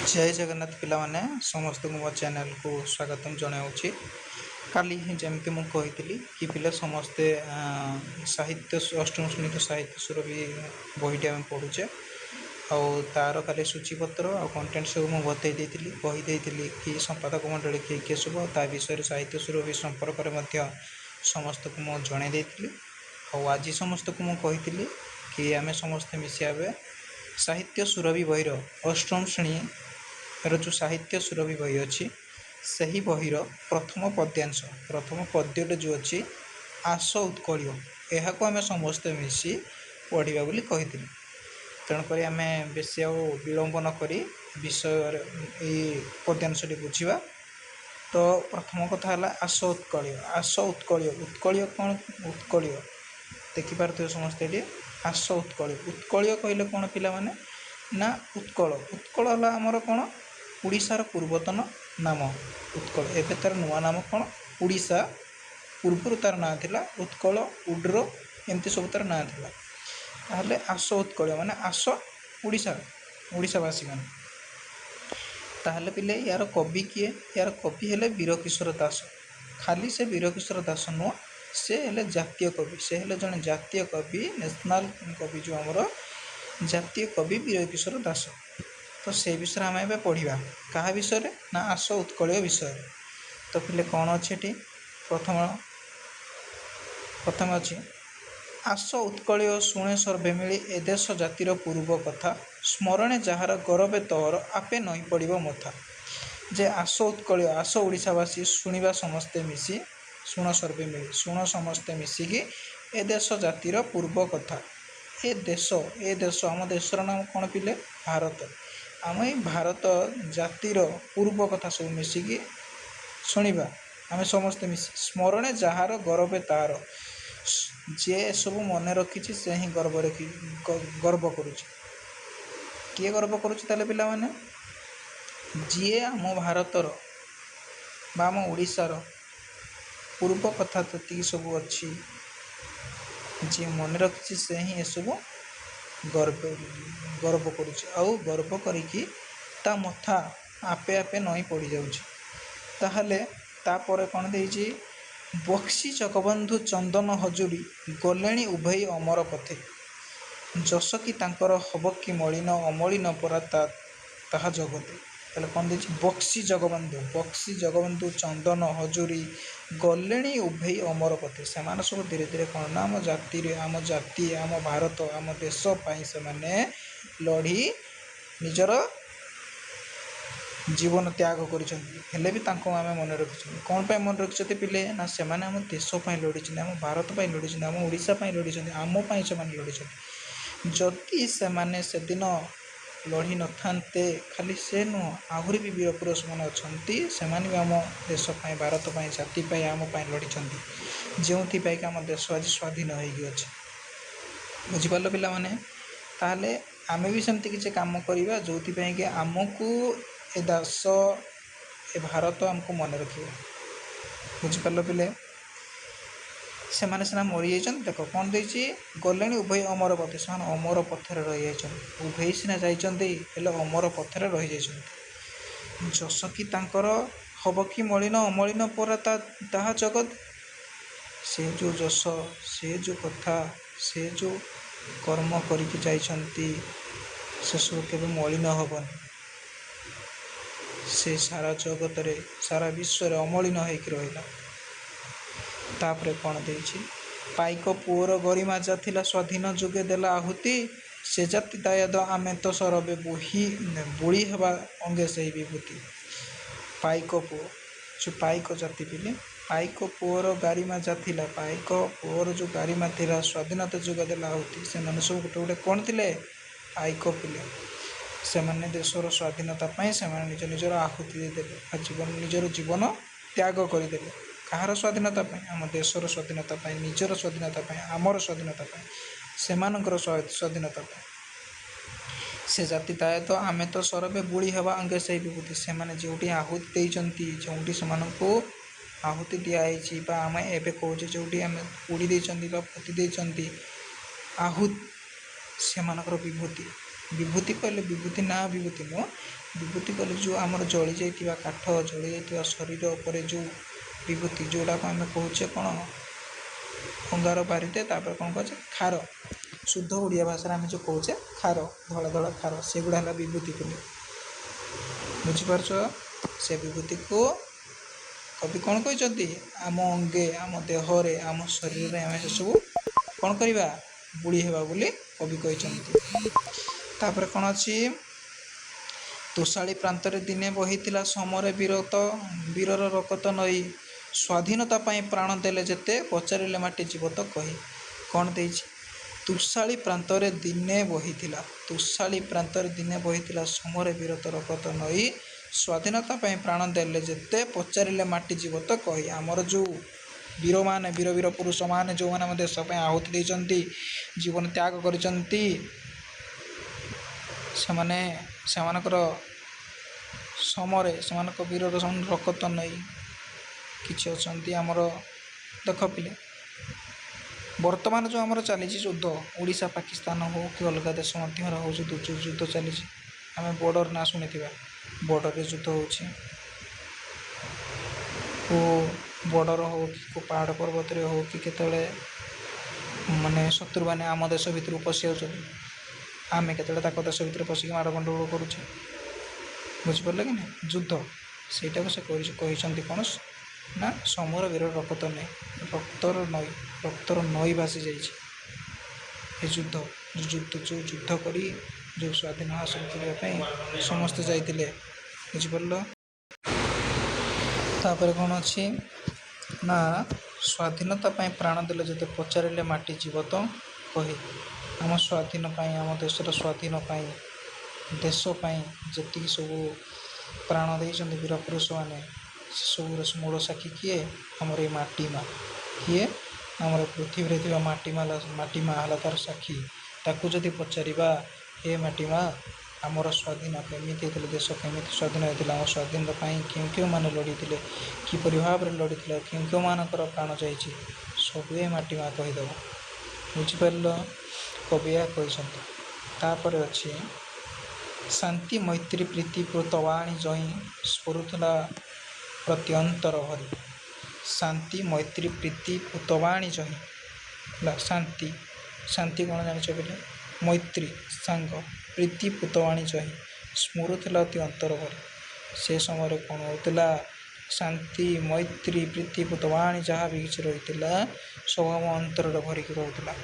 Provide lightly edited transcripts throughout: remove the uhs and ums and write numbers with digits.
जय जगन्नाथ पिला माने समस्त को मो चैनल को स्वागतम जनाऊँगी। काली जमती मुझे कही कि पिला समस्ते साहित्य अष्टम श्रेणी तो साहित्य सुरभि बहीटी आम पढ़ुचे आउ तार खाली सूचीपत्र आ कंटेंट सब मुझे बतई कहीदी कि संपादक मंडली किए किए सब ता विषय साहित्य सुरभि संपर्क में समस्त को मुझे जनईदी आज समस्त को मुझे कही कि आम समस्ते मिसिया साहित्य सुरभि बहीर अष्टम श्रेणी जो साहित्य सुरभि बही अच्छी से बहीर प्रथम पद्यटे जो अच्छी आस उत्कल यह आम समस्ते मिसी पढ़ा बोली कही तेणुक आम बेस विलंब नक विषय पद्यांशटी बुझा। तो प्रथम कथा है आस उत्कल कौन उत्कल देखिपे समस्ते ये आस उत्कल कहले कौन पिला माने ना उत्कल है आमर कौन उड़ीसार पूर्वतन नाम उत्कल एवं तार नुआ नाम कौन उड़ीसा पूर्वर तार ना था उत्कल उड्र एमती सब तार ना था ताहले आस उत्कल माने आस उड़ीसावासी मान ताहले पिले यार कवि किए यार कवि हेले वीरकिशोर दास खाली से वीरकिशोर दास नुह से हेले जातीय कवि से हेले जड़े जातीय कवि नेशनल कवि जो आमर जातीय कवि वीरकिशोर दास। तो से विषय आम ए पढ़ा क्या विषय ना आस उत्कल विषय। तो पिले कौन अच्छे प्रथम प्रथम अच्छे आस उत्कल शुणे सर्वे मिली ए देश जातिर पूर्व कथा स्मरणे जार गौरवे तोहर आपे नई पड़ो मथा जे आस उत्कल आस ओडावासी शुणा समस्ते मिसी शुण सर्वे मिली शुण समस्ते मिसिकी ए देश जातिर पूर्व कथा ए देश आम देशर नाम कौन पिले भारत आम ये भारत जातिर पूर्व कथा सब मिसिकी शुणा आम समस्ते मिसी स्मरणे जार गौरवे तार जे सब मन रखी से ही गर्व करुच्ची किए गर्व करुच्ची पिला माने जी आम भारतर आम ओडिशार पूर्व कथा जी सब अच्छी जी मन रखी से ही ये सब गर्व करुच्ची आउ गर्व करिकी ता मथा आपे आपे नई पड़ जाऊे तापर कौन देजी बक्सी जगबंधु चंदन हजूरी गले उभय अमर पथे जस कि तांकर हब कि मलिन अमलिन परा ताहा जगते ताले कौन देजी बक्सी जगबंधु चंदन हजूरी गले उभय अमर पथे से सब धीरे धीरे कौन ना आम जाति आम भारत आम देश से माने लड़ी निजर जीवन त्याग करें भी आम मन रखी कौन पर मन रखी पिले ना से आम देशपाई लड़ी आम भारत लड़ी आम ओडिशा लड़ी आमपाई से लड़ी जदि से दिन लड़ी न था खाली से नुह आहरी भी वीर पुरुष मैंने अच्छा से भी आम देशपाई भारतपाई जातिपाई आमपाई लड़ी जो कि आम देश आज स्वाधीन हो बुझिपार पिला माने ताहले आमे भी सेमती किसी काम करवा जो कि आमको ए दास ए भारत आमको मन रखा बुझिपार पिले से मैंने सीना मरी जा देख कौन देती गले उभय अमर पथे से अमर पथर रही उभय सीना जाइए अमर पथर रही जा जस कि तांकर हब कि मलिन अमलिन परा ताहा जगत से जो जस से जो कथा से जो कर्म करके जाइछंती से सब केबे मलिन हबनी से सारा जगत रे सारा विश्व रे अमलिन होइक रहिला। तापरे कौन देछि पाइक पुअर गरिमा जाथिला स्वाधीन जुगे देला आहुति से जाति दायद आमे तो सरबे बुढ़ी हवा अंगे से विभूति पाइक पुओ जो पाइक जाति पिले पाइक पुअर गारिमा जाथिला पाइक पुअर जो गारिमा थिला स्वाधीनता जुग देला आहुति से माने सब गोटे गोटे कौन थिले पाइक पिले से माने देशर स्वाधीनता पाई से माने निज निजर आहुति देदेले जीवन निजर जीवन त्याग करदेले कहार स्वाधीनता पाई आम देशर स्वाधीनता पाई निजर स्वाधीनता पाई आमर स्वाधीनता पाई सेमानकर स्वाधीनता पाई से जाति ताए तो आमे तो सरबे बुढ़ी हवा अंगे से विभूति से माने जोटी आहुति देइचंती जोटी से आहुति दिखाई आम एवं कौचे जोटी आम पोड़ी पोति आहूत से विभूति विभूति कहले विभूति ना विभूति नुह विभूति कहले जो आमर जली जाइथिबा काठ जली जाइथिबा शरीर उपरे जो विभूति जोड़ा को आम कहे कौन अंगार बारिदे तापर कौन कहे खार शुद्ध ओडिया भाषा आम जो कहे खार धला धला खार से गुड़ा है विभूति कहले बुझिपार से विभूति को कवि कौन कहते आम अंगे आम देहरे आम शरीर में आम से सब कौन करवा बुड़ी हेबा बोली कवि कहते तापर कौन अच्छी तोषाली प्रांतरे दिने बहीथिला समरे वीरर रकत नई स्वाधीनता पाई प्राण देले जेते पचारिले माटी जीवत कही कौन देइछि तुषाली प्रांतरे दिने बहीथिला समरे वीरत रकत नई स्वाधीनता पाई प्राण देले जेते पचारिले माटी जीवत कही आमर जो वीर मान वीर वीर पुरुष मान जो मैंने देश आहुति देइछन्ति जीवन त्याग करिछन्ति सेमानकर समरे सेमानक वीरर रकत नहीं किछि अछन्ति आमर देख पिले वर्तमान जो आमर चली युद्ध ओडिशा पाकिस्तान हो कि अलग देश मध्य हो युद्ध चली आम बॉर्डर ना शुणी बॉर्डर रे युद्ध होछि बॉर्डर हो कि पहाड़ पर्वत रे हो कि केतले माने शत्रु माने आम देश भितर पशि आउछन्ति आम केतले ताक देश भितर पशिक माड़ गंडगोल करुचे बुझिपारे कि ना युद्ध सेटा से कहते कौन ना समर वीर रक्त नहीं रक्तर नई भासी जाइए जो युद्ध करी जो स्वाधीन हासिल करने समस्ते जाइए बुझिपार तापर कौन अच्छी ना स्वाधीनता प्राण देले जते पचारे माटी जीवत कही आम स्वाधीन आम देशर स्वाधीन देशपाई जी सब प्राण देते वीर पुरुष मैंने सब मूल साक्षी किए आमर ये माटी माँ किए आमर पृथ्वी थी माटी माँ है तार साक्षी ताकू जदि पचारा हे माटी माँ आमर स्वाधीन केमी होते देश केमी स्वाधीन होता आम स्वाधीन क्यों क्यों मैंने लड़ी किपर भाव में लड़ी क्यों क्यों मानकर प्राण जा सब ये माटी माँ कहीदेव बुझिपार कविया कहपर अच्छी शांति मैत्री प्रीति कृतवाणी जही स्फुरुला प्रत्यंतर भरी शांति मैत्री प्रीति कृतवाणी जही शांति शांति कौन जान बोले मैत्री सांग प्रीति पुतवाणी जही स्मृतिला अति अंतर भरी से समय कौन होता शांति मैत्री प्रीति पुतवाणी जहाँ भी किसी रही सब आम अंतर भरिक रोला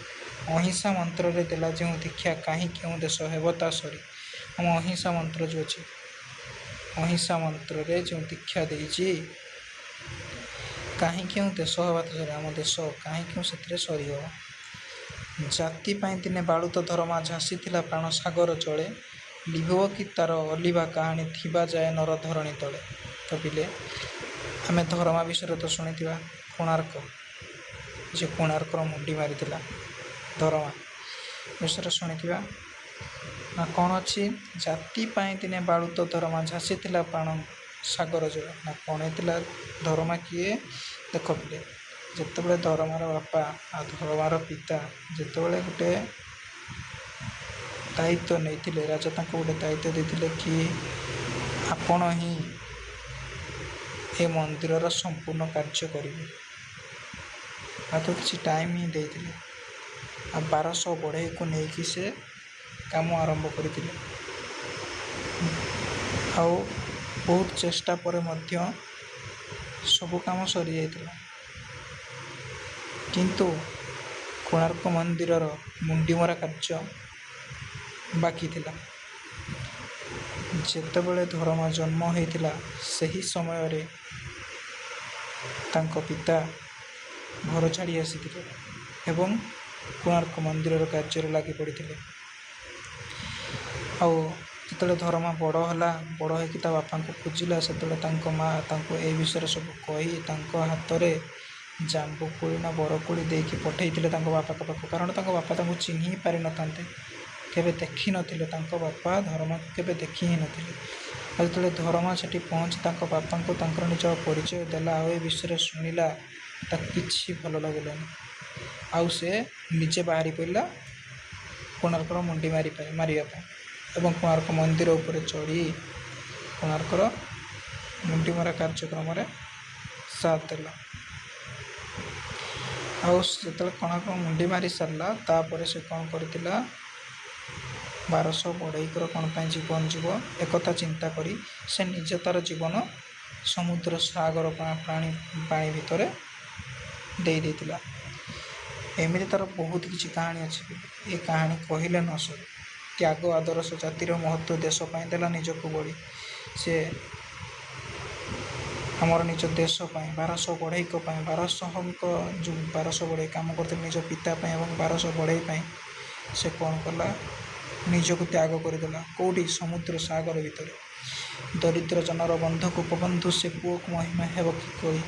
अहिंसा मंत्र देला जो दीक्षा कहीं क्यों देश हेबता सरी आम अहिंसा मंत्र जो अच्छे अहिंसा मंत्र रे जो दीक्षा देची कहीं क्यों देश हेबाता सरी आम देश कहीं क्यों से सरी हो जाति दिने बालुत धर्मा झाँसी प्राण सागर चले लिभव कि तार अलिभा कहानी थिबा जाए नर धरणी तले कपिले आम धर्मा विषय तो शुणी कोणार्क जे कोणार्कर मुंडी मारी धर्मा विषय शुणी ना कौन अच्छी जाति दिने बालुत धर्मा झाँसी प्राण सागर जल ना कौन होता धर्मा किए देख पिले जिते धर्मार बापा आ धर्मार पिता जिते गोटे दायित्व नहीं राजा गोटे दायित्व देते कि आपण ही ए मंदिर संपूर्ण कार्य करेंगे आ तो किसी टाइम ही देते 1200 बढ़ई को लेकिन से काम आरंभ करते बहुत चेष्टा पर मध्य सब काम सरी जाता किंतु कोणार्क मंदिर मुंडीमरा कार्य बाकी थिला जेतेबेले धर्मा जन्म होता सही समय रे तांको पिता घर छाड़ी आसी एवं कोणार्क मंदिर कार्य लगी पड़े आते धर्मा बड़ होकर बापा को खोजिला से माँ ए विषय सब कही हाथ में जांबुकोली ना बरकोली देकी पठे बापा पाख कारण बापा चिन्ह पारि न था केबे देखी नथिले बापा धर्मा को केबे देखी ही नथिले धर्मा से पहुँची बापा को निज परिचय देला आ विषय शुणिला कि भल लगलानी आउ से निजे बाहरी पड़ा कोणार्कर मुंडी मारिया ଏବଂ କୋଣାର୍କ ମନ୍ଦିର ଉପରେ ଚଢ଼ି କୋଣାର୍କର ମୁଣ୍ଡିମରା କାର୍ଯ୍ୟକ୍ରମରେ ସାଥ ଦେଲା। ଆଉ ଯେତେବେଳେ କୋଣାର୍କ ମୁଣ୍ଡି ମାରି ସାରିଲା ତାପରେ ସେ କ'ଣ କରିଥିଲା, 1200 ବଢ଼େଇଙ୍କର କ'ଣ ପାଇଁ ଜୀବନ ଯିବ ଏକଥା ଚିନ୍ତା କରି ସେ ନିଜେ ତା'ର ଜୀବନ ସମୁଦ୍ର ସାଗର ପାଣି ଭିତରେ ଦେଇଥିଲା। ଏମିତି ତା'ର ବହୁତ କିଛି କାହାଣୀ ଅଛି। ଏ କାହାଣୀ କହିଲେ ନ ସରେ। ତ୍ୟାଗ ଆଦର୍ଶ ଜାତିର ମହତ୍ତ୍ୱ ଦେଶ ପାଇଁ ଦେଲା ନିଜକୁ ବଳି। ସେ ଆମର ନିଜ ଦେଶ ପାଇଁ 1200 ବଢ଼େଇଙ୍କ ପାଇଁ 1200 ବଢ଼େଇ କାମ କରୁଥିଲେ ନିଜ ପିତା ପାଇଁ ଏବଂ 1200 ବଢ଼େଇ ପାଇଁ ସେ କ'ଣ କଲା, ନିଜକୁ ତ୍ୟାଗ କରିଦେଲା। କେଉଁଠି? ସମୁଦ୍ର ସାଗର ଭିତରେ। ଦରିଦ୍ର ଜନର ବନ୍ଧୁ ଗୋପବନ୍ଧୁ ସେ ପୁଅକୁ ମହିମା ହେବ କି କଳି।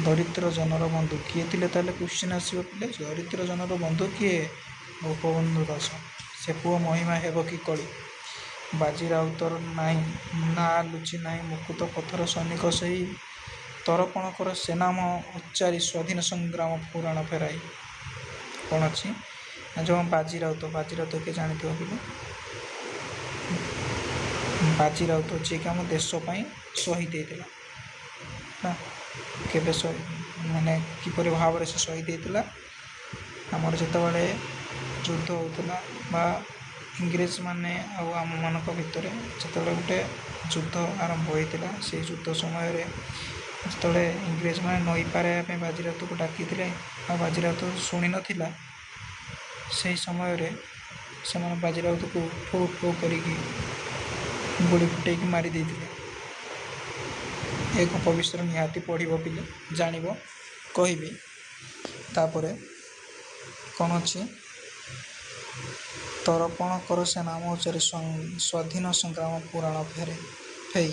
ଦରିଦ୍ର ଜନର ବନ୍ଧୁ କିଏ ଥିଲେ? ତାହେଲେ କ୍ୱେଶ୍ଚିନ୍ ଆସିବ ପିଲେ, ଦରିଦ୍ର ଜନର ବନ୍ଧୁ କିଏ? ଗୋପବନ୍ଧୁ ଦାସ। ସେ ପୁଅ ମହିମା ହେବ କି କଳି। ବାଜି ରାଉତର ନାହିଁ ନା ଲୁଚି ନାହିଁ ମୁକୁଟ ପଥର ସୈନିକ ସେହି ତରପଣ କର ସେ ନାମ ଉଚ୍ଚାରି ସ୍ୱାଧୀନ ସଂଗ୍ରାମ ପୁରାଣ ଫେରାଇ। କ'ଣ ଅଛି ନା ଯେଉଁ ବାଜି ରାଉତ କିଏ ଜାଣିଥିବ ପିଲେ? ବାଜି ରାଉତ ଯିଏକି ଆମ ଦେଶ ପାଇଁ ଶହୀଦ ହେଇଥିଲା ନା। କେବେ ମାନେ କିପରି ଭାବରେ ସେ ଶହୀଦ ହେଇଥିଲା? ଆମର ଯେତେବେଳେ ଯୁଦ୍ଧ ହେଉଥିଲା ବା ଇଂରେଜମାନେ ଆଉ ଆମମାନଙ୍କ ଭିତରେ ଯେତେବେଳେ ଗୋଟେ ଯୁଦ୍ଧ ଆରମ୍ଭ ହୋଇଥିଲା, ସେଇ ଯୁଦ୍ଧ ସମୟରେ ଯେତେବେଳେ ଇଂରେଜମାନେ ନଈ ପାର ହେବା ପାଇଁ ବାଜି ରାଉତକୁ ଡାକିଥିଲେ ଆଉ ବାଜି ରାଉତ ଶୁଣି ନଥିଲା, ସେହି ସମୟରେ ସେମାନେ ବାଜି ରାଉତକୁ ଠୋ ଠୋ କରିକି ଗୁଳି ଫୁଟେଇକି ମାରି ଦେଇଥିଲେ। ଏ ଗପ ବିଷୟରେ ନିହାତି ପଢ଼ିବ ପିଲେ, ଜାଣିବ, କହିବି। ତାପରେ କ'ଣ ଅଛି, ତରପଣ କର ସେ ନାମ ଉଚ୍ଚାରି ସ୍ୱାଧୀନ ସଂଗ୍ରାମ ପୁରାଣ ଫେଇ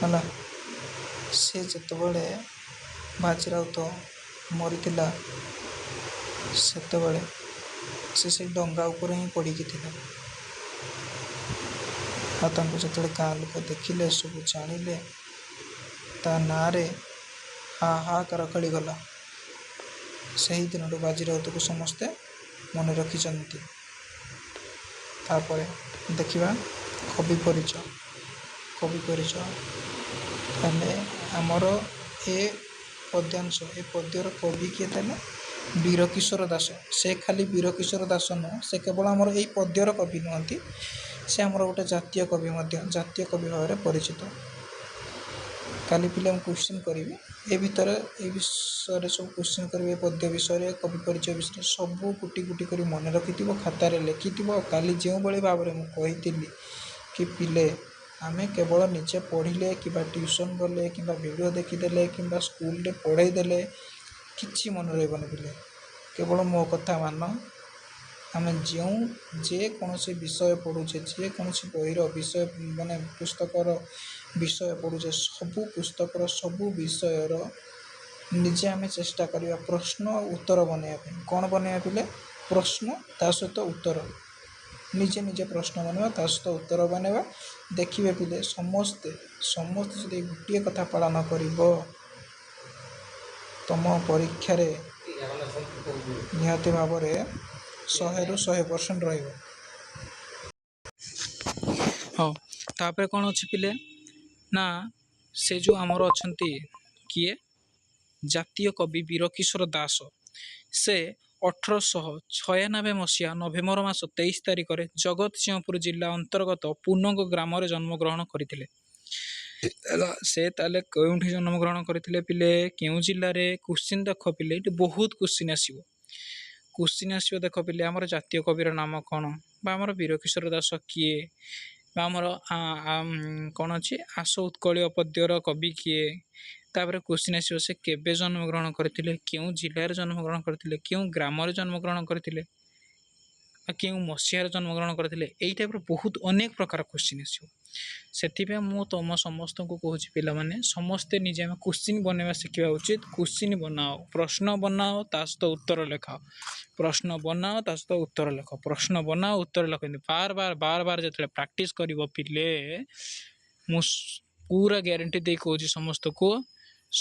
ହେଲା। ସେ ଯେତେବେଳେ ବାଜି ରାଉତ ମରିଥିଲା ସେତେବେଳେ ସେ ସେଇ ଡଙ୍ଗା ଉପରେ ହିଁ ପଡ଼ିକି ଥିଲା। ଆଉ ତାଙ୍କୁ ଯେତେବେଳେ ଗାଁ ଲୋକ ଦେଖିଲେ, ସବୁ ଜାଣିଲେ, ତା ନାଁରେ ହାହାକାର ଖେଳିଗଲା। ସେହି ଦିନଠୁ ବାଜି ରାଉତକୁ ସମସ୍ତେ ମନେ ରଖିଛନ୍ତି। ତାପରେ ଦେଖିବା କବି ପରିଚୟ। ତାହେଲେ ଆମର ଏ ପଦ୍ୟାଂଶ, ଏ ପଦ୍ୟର କବି କିଏ ତାହେଲେ? ବୀରକିଶୋର ଦାସ। ସେ ଖାଲି ବୀରକିଶୋର ଦାସ ନୁହଁ, ସେ କେବଳ ଆମର ଏଇ ପଦ୍ୟର କବି ନୁହନ୍ତି, ସେ ଆମର ଗୋଟେ ଜାତୀୟ କବି ମଧ୍ୟ, ଜାତୀୟ କବି ଭାବରେ ପରିଚିତ। କାଲି ପିଲା ମୁଁ କ୍ୱେଶ୍ଚିନ୍ କରିବି ଏ ବିଷୟରେ ସବୁ କ୍ୱେଶ୍ଚିନ୍ କରିବି, ଏ ପଦ୍ୟ ବିଷୟରେ, କବି ପରିଚୟ ବିଷୟରେ ସବୁ ଗୋଟି ଗୋଟି କରି ମନେ ରଖିଥିବ, ଖାତାରେ ଲେଖିଥିବ। କାଲି ଯେଉଁଭଳି ଭାବରେ ମୁଁ କହିଥିଲି କି ପିଲେ ଆମେ କେବଳ ନିଜେ ପଢ଼ିଲେ କିମ୍ବା ଟ୍ୟୁସନ୍ ଗଲେ କିମ୍ବା ଭିଡ଼ିଓ ଦେଖିଦେଲେ କିମ୍ବା ସ୍କୁଲରେ ପଢ଼େଇ ଦେଲେ କିଛି ମନେ ରହିବନି ପିଲେ। କେବଳ ମୋ କଥା ମାନ। ଆମେ ଯେକୌଣସି ବିଷୟ ପଢ଼ୁଛେ, ଯେକୌଣସି ବହିର ବିଷୟ ମାନେ ପୁସ୍ତକର ବିଷୟ ପଢ଼ୁଛେ, ସବୁ ପୁସ୍ତକର ସବୁ ବିଷୟର ନିଜେ ଆମେ ଚେଷ୍ଟା କରିବା ପ୍ରଶ୍ନ ଆଉ ଉତ୍ତର ବନେଇବା ପାଇଁ। କ'ଣ ବନେଇବା ପିଲେ? ପ୍ରଶ୍ନ ତା ସହିତ ଉତ୍ତର। ନିଜେ ପ୍ରଶ୍ନ ବନେଇବା, ତା ସହିତ ଉତ୍ତର ବନେଇବା। ଦେଖିବେ ପିଲେ ସମସ୍ତେ ଯଦି ଗୋଟିଏ କଥା ପାଳନ କରିବ, ତମ ପରୀକ୍ଷାରେ ନିହାତି ଭାବରେ 100ରୁ 100% ରହିବ। ହଉ, ତାପରେ କ'ଣ ଅଛି ପିଲେ ନା ସେ ଯେଉଁ ଆମର ଅଛନ୍ତି କିଏ, ଜାତୀୟ କବି ବୀରକିଶୋର ଦାସ, ସେ 1896 ମସିହା ନଭେମ୍ବର ମାସ 23 ତାରିଖରେ ଜଗତସିଂହପୁର ଜିଲ୍ଲା ଅନ୍ତର୍ଗତ ପୁନଙ୍ଗ ଗ୍ରାମରେ ଜନ୍ମଗ୍ରହଣ କରିଥିଲେ। ସେ ତାହେଲେ କେଉଁଠି ଜନ୍ମଗ୍ରହଣ କରିଥିଲେ ପିଲେ? କେଉଁ ଜିଲ୍ଲାରେ? କ୍ୱେଶ୍ଚିନ୍ ଦେଖ ପିଲେ, ଏଠି ବହୁତ କ୍ୱେଶ୍ଚିନ୍ ଆସିବ। ଦେଖ ପିଲେ, ଆମର ଜାତୀୟ କବିର ନାମ କ'ଣ, ବା ଆମର ବୀରକିଶୋର ଦାସ କିଏ, ବା ଆମର କ'ଣ ଅଛି ଆସ ଉତ୍କଳୀୟ ପଦ୍ୟର କବି କିଏ। ତାପରେ କ୍ୱେଶ୍ଚିନ୍ ଆସିବ ସେ କେବେ ଜନ୍ମଗ୍ରହଣ କରିଥିଲେ, କେଉଁ ଜିଲ୍ଲାରେ ଜନ୍ମଗ୍ରହଣ କରିଥିଲେ, କେଉଁ ଗ୍ରାମରେ ଜନ୍ମଗ୍ରହଣ କରିଥିଲେ, ବା କେଉଁ ମସିହାରେ ଜନ୍ମଗ୍ରହଣ କରିଥିଲେ। ଏଇ ଟାଇପ୍ର ବହୁତ ଅନେକ ପ୍ରକାର କ୍ୱେଶ୍ଚିନ୍ ଆସିବ। ସେଥିପାଇଁ ମୁଁ ତମ ସମସ୍ତଙ୍କୁ କହୁଛି ପିଲାମାନେ ସମସ୍ତେ ନିଜେ ଆମେ କ୍ୱେଶ୍ଚିନ୍ ବନେଇବା ଶିଖିବା ଉଚିତ। କ୍ୱେଶ୍ଚିନ୍ ବନାଅ, ପ୍ରଶ୍ନ ବନାଅ, ତା ସହିତ ଉତ୍ତର ଲେଖାଅ। ପ୍ରଶ୍ନ ବନାଅ, ତା ସହିତ ଉତ୍ତର ଲେଖ। ପ୍ରଶ୍ନ ବନାଅ, ଉତ୍ତର ଲେଖ। ଏମିତି ବାର ଯେତେବେଳେ ପ୍ରାକ୍ଟିସ୍ କରିବ ପିଲେ, ମୁଁ ପୁରା ଗ୍ୟାରେଣ୍ଟି ଦେଇ କହୁଛି ସମସ୍ତଙ୍କୁ,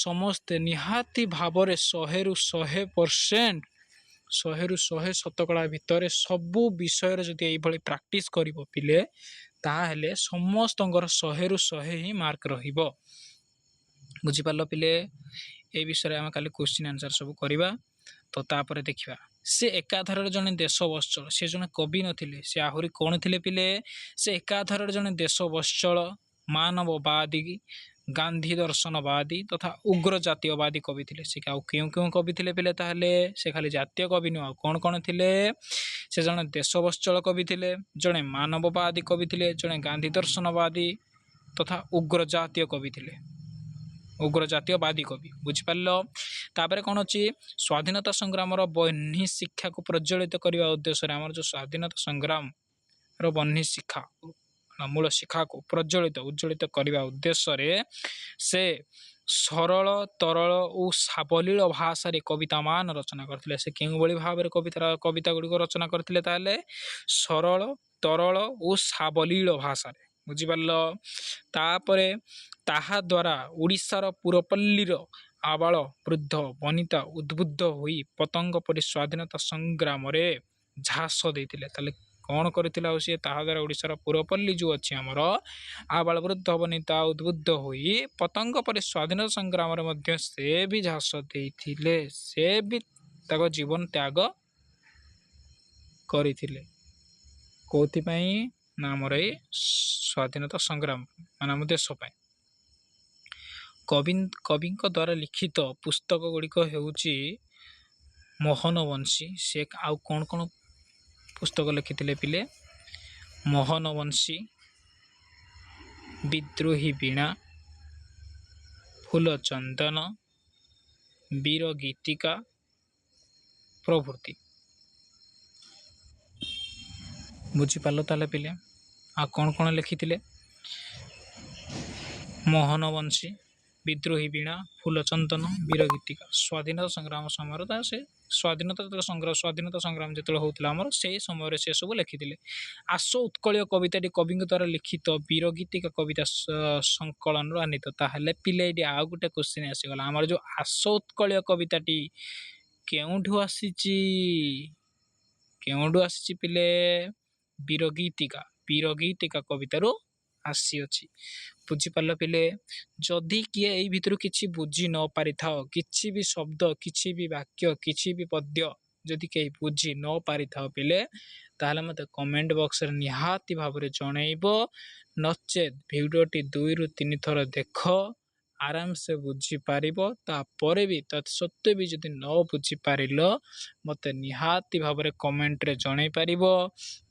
ସମସ୍ତେ ନିହାତି ଭାବରେ 100ରୁ 100% 100ରୁ 100 ଶତକଡ଼ା ଭିତରେ ସବୁ ବିଷୟରେ ଯଦି ଏଇଭଳି ପ୍ରାକ୍ଟିସ୍ କରିବ ପିଲେ, ତାହେଲେ ସମସ୍ତଙ୍କର 100ରୁ 100 ହିଁ ମାର୍କ ରହିବ। ବୁଝିପାରିଲ ପିଲେ? ଏ ବିଷୟରେ ଆମେ କାଲି କ୍ୱେଶ୍ଚିନ୍ ଆନ୍ସର୍ ସବୁ କରିବା। ତ ତାପରେ ଦେଖିବା, ସେ ଏକାଧାରରେ ଜଣେ ଦେଶ ବତ୍ସଳ, ସେ ଜଣେ କବି ନଥିଲେ, ସେ ଆହୁରି କ'ଣ ଥିଲେ ପିଲେ? ସେ ଏକାଧାରରେ ଜଣେ ଦେଶ ବତ୍ସଳ, ମାନବବାଦୀ, ଗାନ୍ଧୀ ଦର୍ଶନବାଦୀ ତଥା ଉଗ୍ର ଜାତୀୟବାଦୀ କବି ଥିଲେ। ସେ ଆଉ କେଉଁ କେଉଁ କବି ଥିଲେ ପିଲେ? ତାହେଲେ ସେ ଖାଲି ଜାତୀୟ କବି ନୁହଁ, ଆଉ କ'ଣ କ'ଣ ଥିଲେ? ସେ ଜଣେ ଦେଶ ବତ୍ସଳ କବି ଥିଲେ, ଜଣେ ମାନବବାଦୀ କବି ଥିଲେ, ଜଣେ ଗାନ୍ଧୀ ଦର୍ଶନବାଦୀ ତଥା ଉଗ୍ର ଜାତୀୟ କବି ଥିଲେ, ଉଗ୍ର ଜାତୀୟବାଦୀ କବି। ବୁଝିପାରିଲ? ତାପରେ କ'ଣ ଅଛି? ସ୍ୱାଧୀନତା ସଂଗ୍ରାମର ବହ୍ନି ଶିକ୍ଷାକୁ ପ୍ରଜ୍ୱଳିତ କରିବା ଉଦ୍ଦେଶ୍ୟରେ, ଆମର ଯେଉଁ ସ୍ୱାଧୀନତା ସଂଗ୍ରାମର ବହ୍ନି ଶିକ୍ଷା, ମୂଳ ଶିକ୍ଷାକୁ ଉଜ୍ଜ୍ୱଳିତ କରିବା ଉଦ୍ଦେଶ୍ୟରେ ସେ ସରଳ, ତରଳ ଓ ସାବଲୀଳ ଭାଷାରେ କବିତାମାନ ରଚନା କରିଥିଲେ। ସେ କେଉଁଭଳି ଭାବରେ କବିତା ଗୁଡ଼ିକ ରଚନା କରିଥିଲେ? ତାହେଲେ ସରଳ, ତରଳ ଓ ସାବଲୀଳ ଭାଷାରେ। ବୁଝିପାରିଲ? ତାପରେ ତାହା ଦ୍ୱାରା ଓଡ଼ିଶାର ପୁରପଲ୍ଲୀର ଆବାଳ ବୃଦ୍ଧ ବନିତା ଉଦ୍ବୁଦ୍ଧ ହୋଇ ପତଙ୍ଗ ପରି ସ୍ୱାଧୀନତା ସଂଗ୍ରାମରେ ଝାସ ଦେଇଥିଲେ। ତାହେଲେ କ'ଣ କରିଥିଲା? ଆଉ ସିଏ ତାହା ଦ୍ୱାରା ଓଡ଼ିଶାର ପୁରପଲ୍ଲୀ ଯେଉଁ ଅଛି ଆମର, ଆବାଳ ବୃଦ୍ଧ ବନିତା ଉଦ୍ବୁଦ୍ଧ ହୋଇ ପତଙ୍ଗ ପରି ସ୍ୱାଧୀନତା ସଂଗ୍ରାମରେ ମଧ୍ୟ ସେ ବି ଝାସ ଦେଇଥିଲେ। ସେ ବି ତାଙ୍କ ଜୀବନ ତ୍ୟାଗ କରିଥିଲେ। କେଉଁଥିପାଇଁ? ନା ଆମର ଏଇ ସ୍ୱାଧୀନତା ସଂଗ୍ରାମ, ମାନେ ଆମ ଦେଶ ପାଇଁ। କବିଙ୍କ ଦ୍ୱାରା ଲିଖିତ ପୁସ୍ତକ ଗୁଡ଼ିକ ହେଉଛି ମୋହନବଂଶୀ। ସେ ଆଉ କ'ଣ କ'ଣ ପୁସ୍ତକ ଲେଖିଥିଲେ ପିଲେ? ମୋହନବଂଶୀ, ବିଦ୍ରୋହୀ ବୀଣା, ଫୁଲଚନ୍ଦନ, ବୀର ଗୀତିକା ପ୍ରଭୃତି। ବୁଝିପାରିଲ ତାହେଲେ ପିଲେ? ଆଉ କ'ଣ କ'ଣ ଲେଖିଥିଲେ? ମୋହନବଂଶୀ, ବିଦ୍ରୋହୀ ବୀଣା, ଫୁଲଚନ୍ଦନ, ବୀର ଗୀତିକା। ସ୍ୱାଧୀନତା ସଂଗ୍ରାମ ସମୟରେ ସେ ସ୍ୱାଧୀନତା ସଂଗ୍ରାମ ଯେତେବେଳେ ହେଉଥିଲା ଆମର, ସେହି ସମୟରେ ସେ ସବୁ ଲେଖିଥିଲେ। ଆସ ଉତ୍କଳୀୟ କବିତାଟି କବିଙ୍କ ଦ୍ୱାରା ଲିଖିତ ବୀର ଗୀତିକା କବିତା ସଂକଳନରୁ ଆନିତ। ତାହେଲେ ପିଲେ ଏଇଠି ଆଉ ଗୋଟେ କ୍ୱେଶ୍ଚିନ୍ ଆସିଗଲା, ଆମର ଯେଉଁ ଆସ ଉତ୍କଳୀୟ କବିତାଟି କେଉଁଠୁ ଆସିଛି? ପିଲେ? ବୀର ଗୀତିକା କବିତାରୁ ଆସିଅଛି। ବୁଝିପାରିଲ ପିଲେ? ଯଦି କିଏ ଏଇ ଭିତରୁ କିଛି ବୁଝି ନ ପାରିଥାଅ, କିଛି ବି ଶବ୍ଦ, କିଛି ବି ବାକ୍ୟ, କିଛି ବି ପଦ୍ୟ ଯଦି କେହି ବୁଝି ନ ପାରିଥାଅ ପିଲେ, ତାହେଲେ ମୋତେ କମେଣ୍ଟ ବକ୍ସରେ ନିହାତି ଭାବରେ ଜଣେଇବ। ନଚେତ୍ ଭିଡ଼ିଓଟି 2ରୁ 3 ଥର ଦେଖ, ଆରାମସେ ବୁଝିପାରିବ। ତାପରେ ବି ତତ୍ସତ୍ତ୍ୱେ ବି ଯଦି ନ ବୁଝିପାରିଲ, ମୋତେ ନିହାତି ଭାବରେ କମେଣ୍ଟରେ ଜଣେଇ ପାରିବ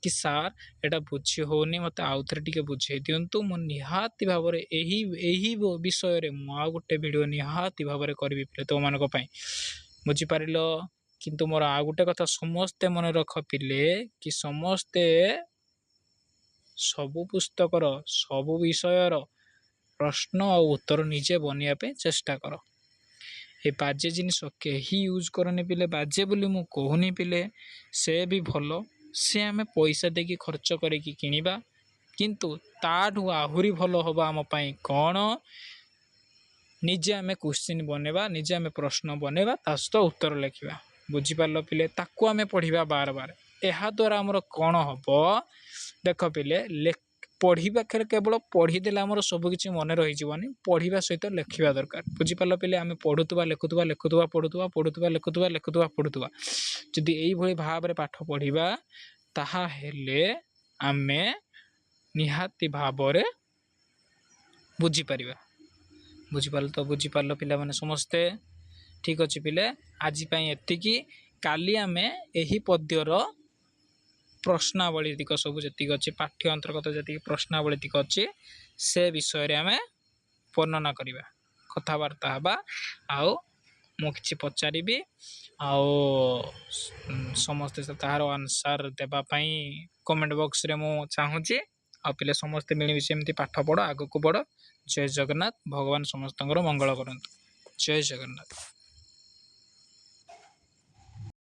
କି ସାର୍ ଏଇଟା ବୁଝି ହେଉନି, ମୋତେ ଆଉ ଥରେ ଟିକେ ବୁଝେଇ ଦିଅନ୍ତୁ। ମୁଁ ନିହାତି ଭାବରେ ଏହି ବିଷୟରେ ମୁଁ ଆଉ ଗୋଟେ ଭିଡ଼ିଓ ନିହାତି ଭାବରେ କରିବି ତୁମମାନଙ୍କ ପାଇଁ। ବୁଝିପାରିଲ? କିନ୍ତୁ ମୋର ଆଉ ଗୋଟେ କଥା ସମସ୍ତେ ମନେ ରଖ ପିଲେ, କି ସମସ୍ତେ ସବୁ ପୁସ୍ତକର, ସବୁ ବିଷୟର ପ୍ରଶ୍ନ ଆଉ ଉତ୍ତର ନିଜେ ବନେଇବା ପାଇଁ ଚେଷ୍ଟା କର। ଏ ବାଜେ ଜିନିଷ କେହି ୟୁଜ୍ କରନି ପିଲେ। ବାଜେ ବୋଲି ମୁଁ କହୁନି ପିଲେ, ସେ ବି ଭଲ, ସେ ଆମେ ପଇସା ଦେଇକି ଖର୍ଚ୍ଚ କରିକି କିଣିବା। କିନ୍ତୁ ତାଠୁ ଆହୁରି ଭଲ ହେବ ଆମ ପାଇଁ କ'ଣ? ନିଜେ ଆମେ କ୍ୱେଶ୍ଚିନ୍ ବନେଇବା, ନିଜେ ଆମେ ପ୍ରଶ୍ନ ବନେଇବା, ତା ସହିତ ଉତ୍ତର ଲେଖିବା। ବୁଝିପାରିଲ ପିଲେ? ତାକୁ ଆମେ ପଢ଼ିବା ବାର ବାର। ଏହାଦ୍ୱାରା ଆମର କ'ଣ ହେବ? ଦେଖ ପିଲେ, ପଢ଼ିବା କେବଳ ପଢ଼ିଦେଲେ ଆମର ସବୁକିଛି ମନେ ରହିଯିବନି। ପଢ଼ିବା ସହିତ ଲେଖିବା ଦରକାର। ବୁଝିପାରିଲ ପିଲେ? ଆମେ ପଢ଼ୁଥିବା, ପଢ଼ୁଥିବା। ଯଦି ଏଇଭଳି ଭାବରେ ପାଠ ପଢ଼ିବା, ତାହେଲେ ଆମେ ନିହାତି ଭାବରେ ବୁଝିପାରିବା। ବୁଝିପାରିଲ ପିଲାମାନେ ସମସ୍ତେ? ଠିକ୍ ଅଛି ପିଲେ, ଆଜି ପାଇଁ ଏତିକି। କାଲି ଆମେ ଏହି ପଦ୍ୟର ପ୍ରଶ୍ନାବଳୀତିକ ସବୁ ଯେତିକି ଅଛି, ପାଠ୍ୟ ଅନ୍ତର୍ଗତ ଯେତିକି ପ୍ରଶ୍ନାବଳୀତିକ ଅଛି, ସେ ବିଷୟରେ ଆମେ ବର୍ଣ୍ଣନା କରିବା, କଥାବାର୍ତ୍ତା ହେବା। ଆଉ ମୁଁ କିଛି ପଚାରିବି, ଆଉ ସମସ୍ତେ ତାହାର ଆନ୍ସର୍ ଦେବା ପାଇଁ କମେଣ୍ଟ ବକ୍ସରେ ମୁଁ ଚାହୁଁଛି। ଆଉ ପିଲେ ସମସ୍ତେ ମିଳିମିଶି ଏମିତି ପାଠ ପଢ଼, ଆଗକୁ ବଢ଼। ଜୟ ଜଗନ୍ନାଥ। ଭଗବାନ ସମସ୍ତଙ୍କର ମଙ୍ଗଳ କରନ୍ତୁ। ଜୟ ଜଗନ୍ନାଥ।